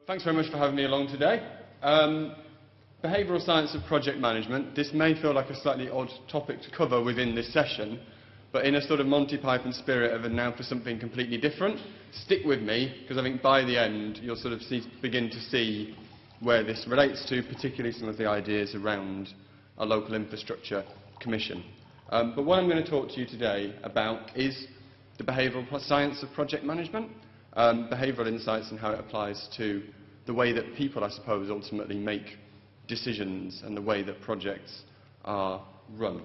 Thanks very much for having me along today. Behavioural science of project management. This may feel like a slightly odd topic to cover within this session, but in a sort of Monty Python spirit of now for something completely different, stick with me, because I think by the end you'll sort of begin to see where this relates to, particularly some of the ideas around a local infrastructure commission. But what I'm going to talk to you today about is the behavioural science of project management, behavioural insights and how it applies to the way that people, I suppose, ultimately make decisions and the way that projects are run.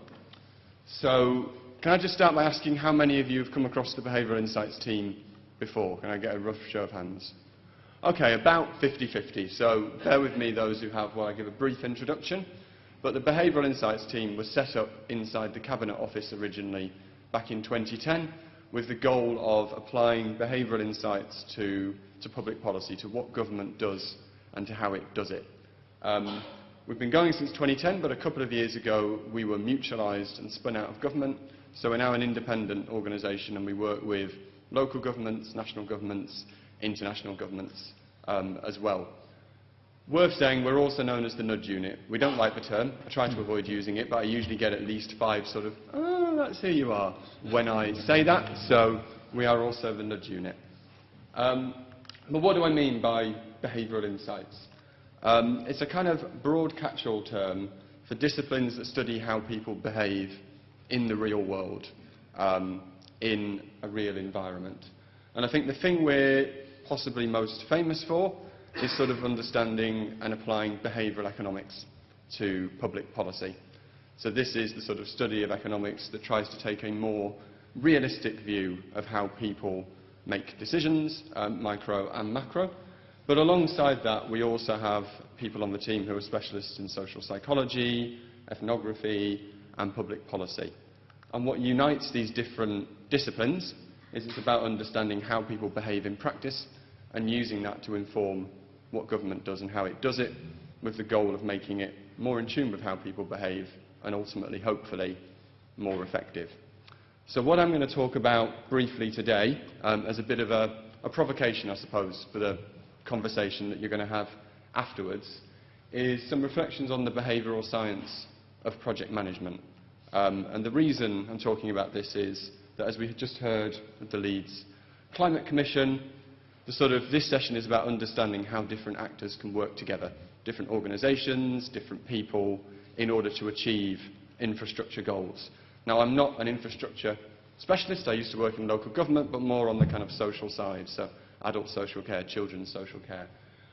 So, can I just start by asking how many of you have come across the Behavioural Insights team before? Can I get a rough show of hands? Okay, about 50-50, so bear with me those who have while I give a brief introduction. But the Behavioural Insights team was set up inside the Cabinet Office originally back in 2010 with the goal of applying behavioural insights to public policy, to what government does and to how it does it. We've been going since 2010, but a couple of years ago we were mutualised and spun out of government, so we're now an independent organisation and we work with local governments, national governments, international governments as well. Worth saying, we're also known as the nudge unit. We don't like the term. I try to avoid using it, but I usually get at least 5 sort of, oh, that's who you are, when I say that, so we are also the nudge unit. But what do I mean by behavioural insights? It's a kind of broad catch-all term for disciplines that study how people behave in the real world, in a real environment. And I think the thing we're possibly most famous for is sort of understanding and applying behavioural economics to public policy. So this is the sort of study of economics that tries to take a more realistic view of how people make decisions, micro and macro. But alongside that, we also have people on the team who are specialists in social psychology, ethnography, and public policy. And what unites these different disciplines is it's about understanding how people behave in practice and using that to inform what government does and how it does it, with the goal of making it more in tune with how people behave and ultimately, hopefully, more effective. So what I'm going to talk about briefly today, as a bit of a provocation, I suppose, for the conversation that you're going to have afterwards, is some reflections on the behavioural science of project management. And the reason I'm talking about this is that, as we just heard at the Leeds Climate Commission, this session is about understanding how different actors can work together, different organisations, different people, in order to achieve infrastructure goals. Now, I'm not an infrastructure specialist. I used to work in local government, but more on the kind of social side, so adult social care, children's social care.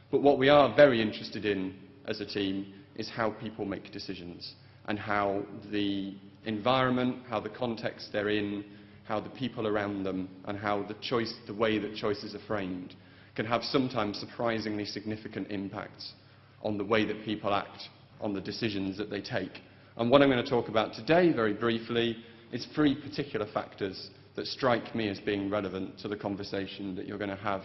But what we are very interested in as a team is how people make decisions and how the environment, how the context they're in, how the people around them, and how the way that choices are framed can have sometimes surprisingly significant impacts on the way that people act, on the decisions that they take. And what I'm going to talk about today, very briefly, is 3 particular factors that strike me as being relevant to the conversation that you're going to have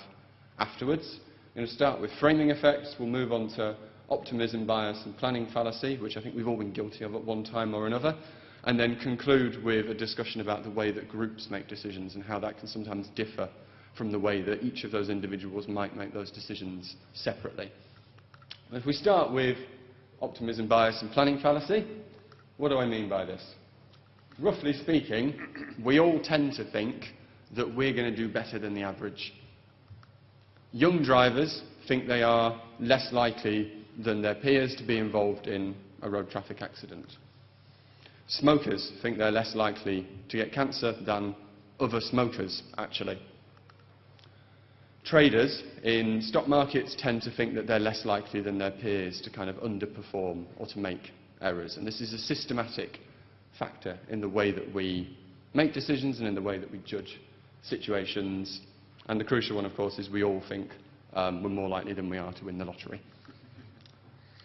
afterwards. I'm going to start with framing effects. We'll move on to optimism bias and planning fallacy, which I think we've all been guilty of at one time or another, and then conclude with a discussion about the way that groups make decisions and how that can sometimes differ from the way that each of those individuals might make those decisions separately. If we start with optimism bias and planning fallacy, what do I mean by this? Roughly speaking, we all tend to think that we're going to do better than the average. Young drivers think they are less likely than their peers to be involved in a road traffic accident. Smokers think they're less likely to get cancer than other smokers, actually. Traders in stock markets tend to think that they're less likely than their peers to kind of underperform or to make errors. And this is a systematic factor in the way that we make decisions and in the way that we judge situations. And the crucial one, of course, is we all think we're more likely than we are to win the lottery.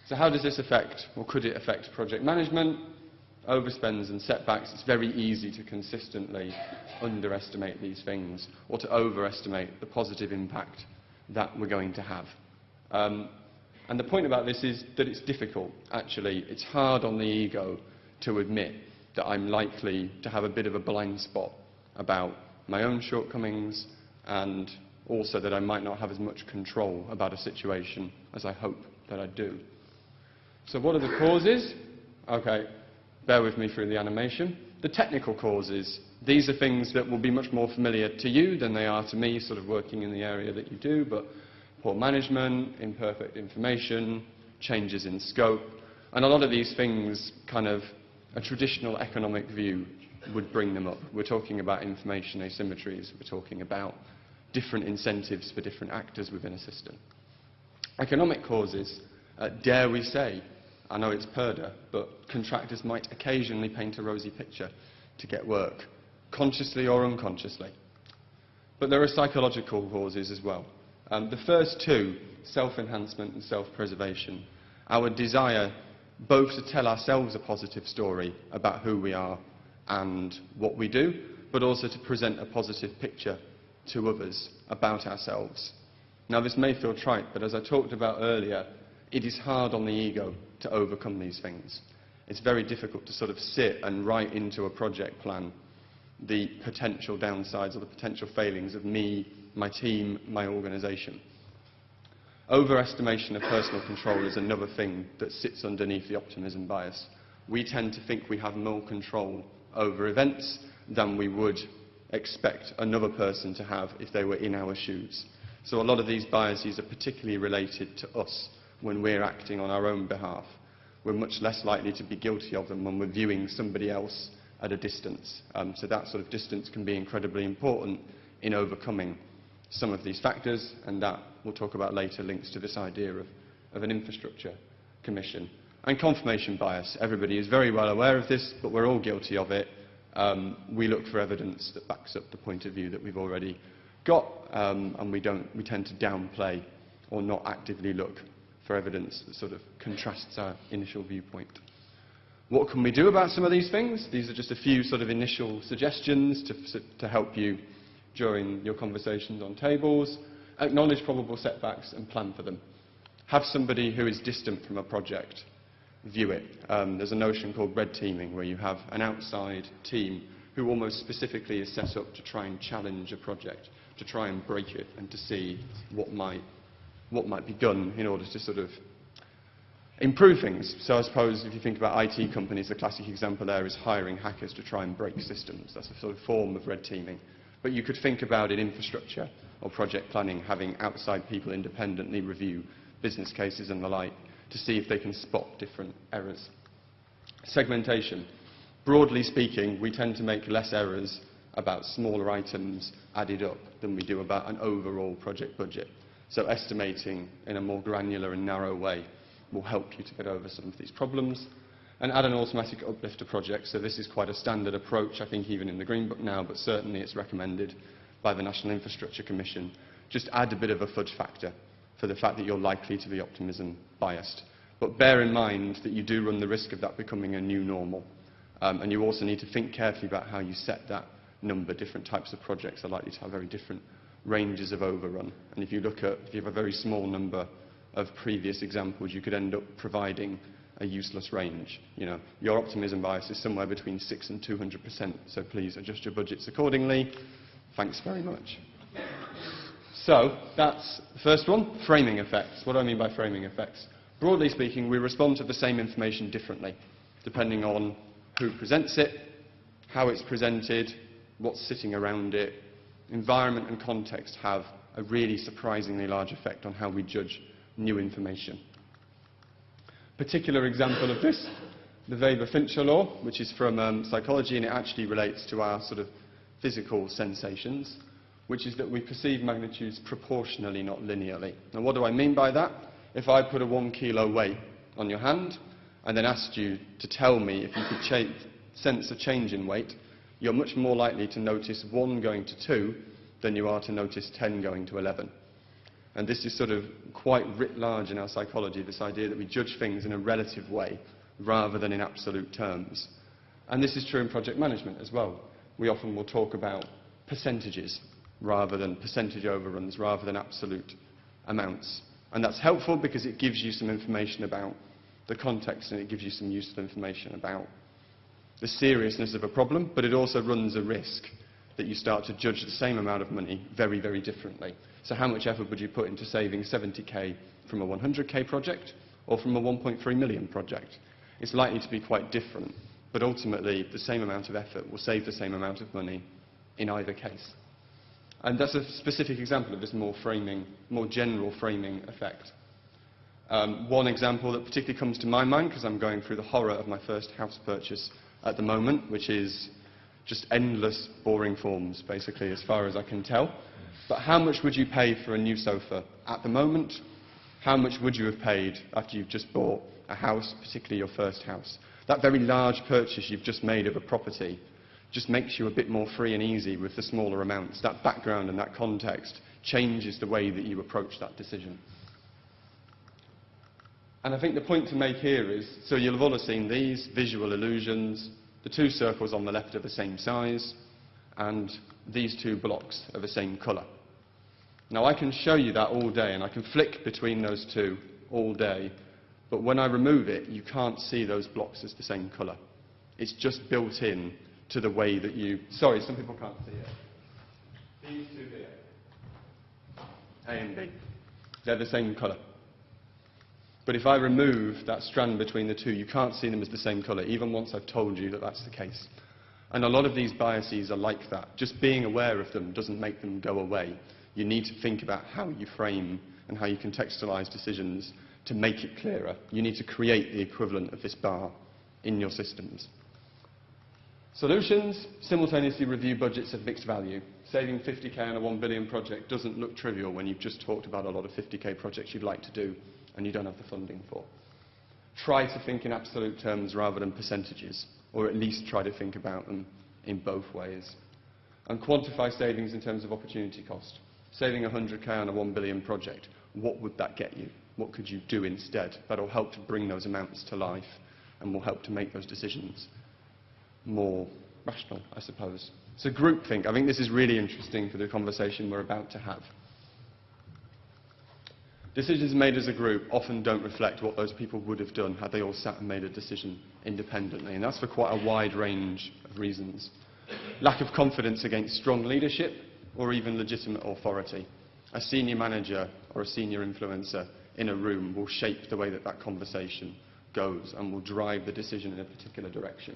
So how does this affect, or could it affect, project management? Overspends and setbacks. It's very easy to consistently underestimate these things or to overestimate the positive impact that we're going to have. And the point about this is that it's difficult, actually. It's hard on the ego to admit that I'm likely to have a bit of a blind spot about my own shortcomings and also that I might not have as much control about a situation as I hope that I do. So what are the causes? Okay, bear with me through the animation. The technical causes, these are things that will be much more familiar to you than they are to me, sort of working in the area that you do, but poor management, imperfect information, changes in scope, and a lot of these things, kind of a traditional economic view would bring them up. We're talking about information asymmetries, we're talking about different incentives for different actors within a system. Economic causes, dare we say, I know it's purdah, but contractors might occasionally paint a rosy picture to get work, consciously or unconsciously. But there are psychological causes as well. The first two, self-enhancement and self-preservation, our desire both to tell ourselves a positive story about who we are and what we do, but also to present a positive picture to others about ourselves. Now, this may feel trite, but as I talked about earlier, it is hard on the ego to overcome these things. It's very difficult to sort of sit and write into a project plan the potential downsides or the potential failings of me, my team, my organisation. Overestimation of personal control is another thing that sits underneath the optimism bias. We tend to think we have more control over events than we would expect another person to have if they were in our shoes. So a lot of these biases are particularly related to us when we're acting on our own behalf. We're much less likely to be guilty of them when we're viewing somebody else at a distance. So that sort of distance can be incredibly important in overcoming some of these factors, and that we'll talk about later links to this idea of an infrastructure commission. And confirmation bias. Everybody is very well aware of this, but we're all guilty of it. We look for evidence that backs up the point of view that we've already got, and we tend to downplay or not actively look for evidence that sort of contrasts our initial viewpoint. What can we do about some of these things? These are just a few sort of initial suggestions to help you during your conversations on tables. Acknowledge probable setbacks and plan for them. Have somebody who is distant from a project view it. There's a notion called red teaming, where you have an outside team who almost specifically is set up to try and challenge a project, to try and break it and to see what might be done in order to sort of improve things. So I suppose if you think about IT companies, the classic example there is hiring hackers to try and break systems. That's a sort of form of red teaming. But you could think about in infrastructure or project planning having outside people independently review business cases and the like to see if they can spot different errors. Segmentation. Broadly speaking, we tend to make less errors about smaller items added up than we do about an overall project budget. So estimating in a more granular and narrow way will help you to get over some of these problems. And add an automatic uplift to projects. So this is quite a standard approach, I think, even in the Green Book now, but certainly it's recommended by the National Infrastructure Commission. Just add a bit of a fudge factor for the fact that you're likely to be optimism biased. But bear in mind that you do run the risk of that becoming a new normal. And you also need to think carefully about how you set that number. Different types of projects are likely to have very different ranges of overrun. And if you have a very small number of previous examples, you could end up providing a useless range. You know, your optimism bias is somewhere between 6% and 200%, so please adjust your budgets accordingly. Thanks very much. So that's the first one, framing effects. What do I mean by framing effects? Broadly speaking, we respond to the same information differently, depending on who presents it, how it's presented, what's sitting around it. Environment and context have a really surprisingly large effect on how we judge new information. Particular example of this, the Weber-Fincher law, which is from psychology, and it actually relates to our sort of physical sensations, which is that we perceive magnitudes proportionally, not linearly. Now, what do I mean by that? If I put a 1 kilo weight on your hand and then asked you to tell me if you could sense a change in weight, you're much more likely to notice 1 going to 2 than you are to notice 10 going to 11. And this is sort of quite writ large in our psychology, this idea that we judge things in a relative way rather than in absolute terms. And this is true in project management as well. We often will talk about percentages rather than percentage overruns, rather than absolute amounts. And that's helpful because it gives you some information about the context and it gives you some useful information about the seriousness of a problem, but it also runs a risk that you start to judge the same amount of money very, very differently. So how much effort would you put into saving 70k from a 100k project or from a 1.3 million project? It's likely to be quite different, but ultimately the same amount of effort will save the same amount of money in either case. And that's a specific example of this more general framing effect. One example that particularly comes to my mind, because I'm going through the horror of my first house purchase at the moment, which is just endless boring forms, basically, as far as I can tell. But how much would you pay for a new sofa at the moment? How much would you have paid after you've just bought a house, particularly your first house? That very large purchase you've just made of a property just makes you a bit more free and easy with the smaller amounts. That background and that context changes the way that you approach that decision. And I think the point to make here is, so you'll have all seen these visual illusions. The two circles on the left are the same size, and these two blocks are the same colour. Now I can show you that all day, and I can flick between those two all day, but when I remove it, you can't see those blocks as the same colour. It's just built in to the way that you... Sorry, some people can't see it. These two here, A and B, they're the same colour. But if I remove that strand between the two, you can't see them as the same colour, even once I've told you that that's the case. And a lot of these biases are like that. Just being aware of them doesn't make them go away. You need to think about how you frame and how you contextualise decisions to make it clearer. You need to create the equivalent of this bar in your systems. Solutions: simultaneously review budgets of mixed value. Saving 50k on a 1 billion project doesn't look trivial when you've just talked about a lot of 50k projects you'd like to do and you don't have the funding for. Try to think in absolute terms rather than percentages, or at least try to think about them in both ways. And quantify savings in terms of opportunity cost. Saving 100k on a 1 billion project, what would that get you? What could you do instead? That'll help to bring those amounts to life and will help to make those decisions more rational, I suppose. So groupthink, I think this is really interesting for the conversation we're about to have. Decisions made as a group often don't reflect what those people would have done had they all sat and made a decision independently, and that's for quite a wide range of reasons. Lack of confidence against strong leadership or even legitimate authority. A senior manager or a senior influencer in a room will shape the way that that conversation goes and will drive the decision in a particular direction.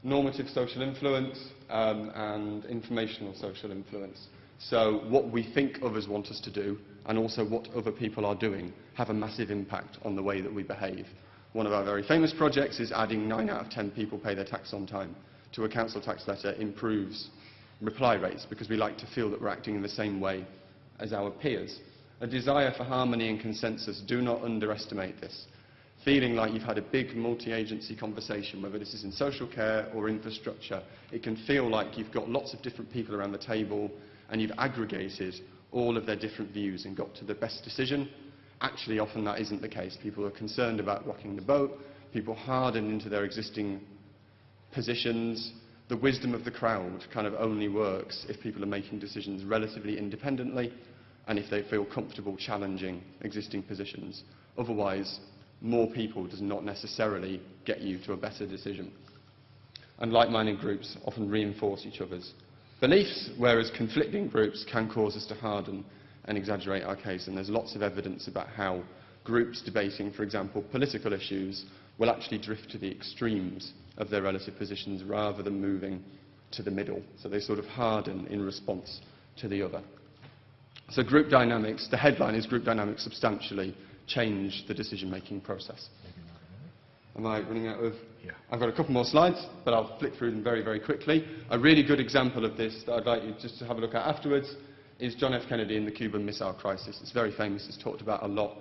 Normative social influence and informational social influence. So what we think others want us to do and also what other people are doing have a massive impact on the way that we behave. One of our very famous projects is adding 9 out of 10 people pay their tax on time to a council tax letter improves reply rates because we like to feel that we're acting in the same way as our peers. A desire for harmony and consensus, do not underestimate this. Feeling like you've had a big multi-agency conversation, whether this is in social care or infrastructure, it can feel like you've got lots of different people around the table and you've aggregated all of their different views and got to the best decision. Actually, often that isn't the case. People are concerned about rocking the boat, people harden into their existing positions. The wisdom of the crowd kind of only works if people are making decisions relatively independently and if they feel comfortable challenging existing positions. Otherwise, more people does not necessarily get you to a better decision. And like-minded groups often reinforce each other's beliefs, whereas conflicting groups can cause us to harden and exaggerate our case. And there's lots of evidence about how groups debating, for example, political issues will actually drift to the extremes of their relative positions rather than moving to the middle. So they sort of harden in response to the other. So group dynamics, the headline is group dynamics substantially change the decision-making process. Am I running out of... Yeah. I've got a couple more slides, but I'll flick through them very, very quickly. A really good example of this that I'd like you just to have a look at afterwards is John F. Kennedy in the Cuban Missile Crisis. It's very famous. It's talked about a lot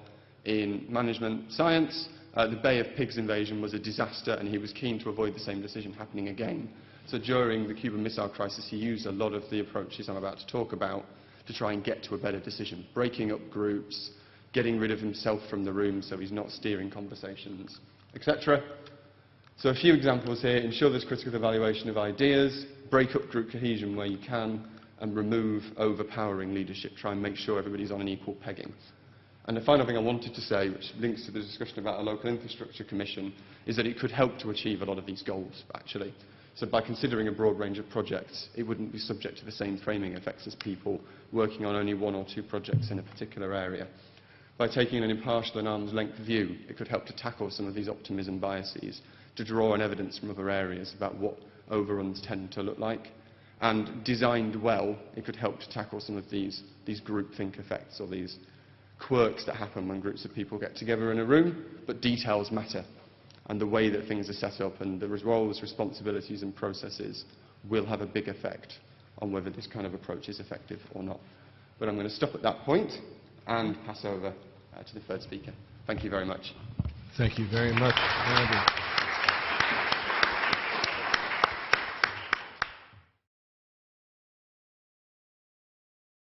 in management science. The Bay of Pigs invasion was a disaster, and he was keen to avoid the same decision happening again. So during the Cuban Missile Crisis, he used a lot of the approaches I'm about to talk about to try and get to a better decision, breaking up groups, getting rid of himself from the room so he's not steering conversations, etc. So a few examples here: ensure there's critical evaluation of ideas, break up group cohesion where you can, and remove overpowering leadership. Try and make sure everybody's on an equal pegging. And the final thing I wanted to say, which links to the discussion about a local infrastructure commission, is that it could help to achieve a lot of these goals, actually. So by considering a broad range of projects, it wouldn't be subject to the same framing effects as people working on only 1 or 2 projects in a particular area. By taking an impartial and arm's length view, it could help to tackle some of these optimism biases, to draw on evidence from other areas about what overruns tend to look like. And designed well, it could help to tackle some of these groupthink effects, or these quirks that happen when groups of people get together in a room, but details matter. And the way that things are set up and the roles, responsibilities and processes will have a big effect on whether this kind of approach is effective or not. But I'm going to stop at that point and pass over to the third speaker. Thank you very much. Thank you very much, Andy.